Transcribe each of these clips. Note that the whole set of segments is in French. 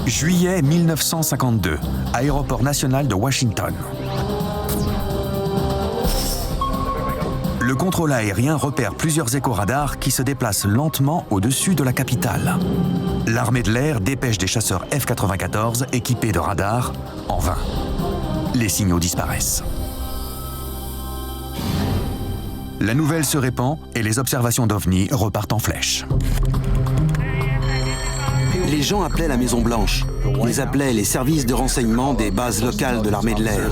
Juillet 1952, aéroport national de Washington. Le contrôle aérien repère plusieurs éco-radars qui se déplacent lentement au-dessus de la capitale. L'armée de l'air dépêche des chasseurs F-94 équipés de radars, en vain. Les signaux disparaissent. La nouvelle se répand et les observations d'OVNI repartent en flèche. Les gens appelaient la Maison-Blanche. Ils appelaient les services de renseignement des bases locales de l'armée de l'air.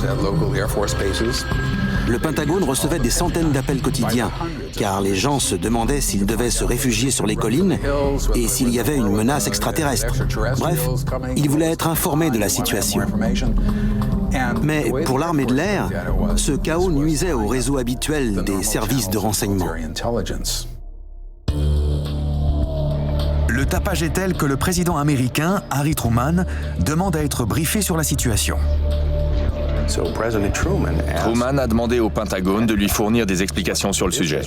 Le Pentagone recevait des centaines d'appels quotidiens, car les gens se demandaient s'ils devaient se réfugier sur les collines et s'il y avait une menace extraterrestre. Bref, ils voulaient être informés de la situation. Mais pour l'armée de l'air, ce chaos nuisait au réseau habituel des services de renseignement. Le tapage est tel que le président américain, Harry Truman, demande à être briefé sur la situation. Truman a demandé au Pentagone de lui fournir des explications sur le sujet.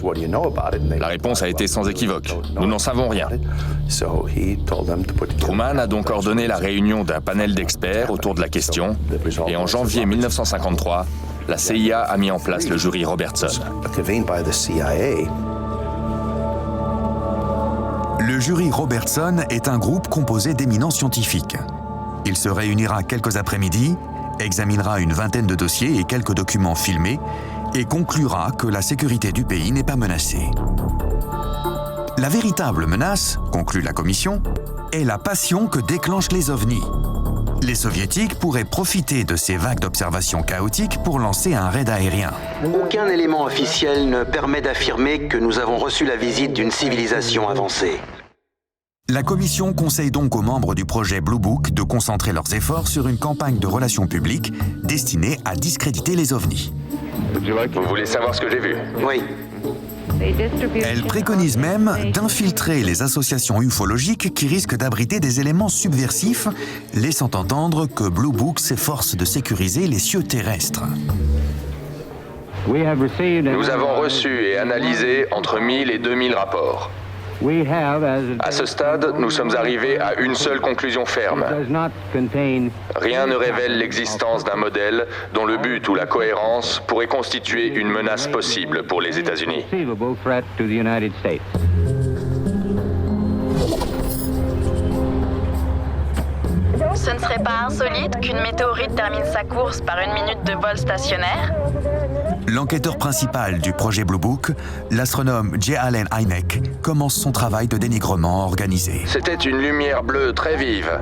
La réponse a été sans équivoque. Nous n'en savons rien. Truman a donc ordonné la réunion d'un panel d'experts autour de la question et en janvier 1953, la CIA a mis en place le jury Robertson. Le jury Robertson est un groupe composé d'éminents scientifiques. Il se réunira quelques après-midi, examinera une vingtaine de dossiers et quelques documents filmés et conclura que la sécurité du pays n'est pas menacée. La véritable menace, conclut la commission, est la passion que déclenchent les ovnis. Les soviétiques pourraient profiter de ces vagues d'observations chaotiques pour lancer un raid aérien. Aucun élément officiel ne permet d'affirmer que nous avons reçu la visite d'une civilisation avancée. La commission conseille donc aux membres du projet Blue Book de concentrer leurs efforts sur une campagne de relations publiques destinée à discréditer les ovnis. Vous voulez savoir ce que j'ai vu? Oui. Elle préconise même d'infiltrer les associations ufologiques qui risquent d'abriter des éléments subversifs, laissant entendre que Blue Book s'efforce de sécuriser les cieux terrestres. Nous avons reçu et analysé entre 1000 et 2000 rapports. À ce stade, nous sommes arrivés à une seule conclusion ferme. Rien ne révèle l'existence d'un modèle dont le but ou la cohérence pourrait constituer une menace possible pour les États-Unis. Ce ne serait pas insolite qu'une météorite termine sa course par une minute de vol stationnaire? L'enquêteur principal du projet Blue Book, l'astronome J. Allen Hynek, commence son travail de dénigrement organisé. C'était une lumière bleue très vive.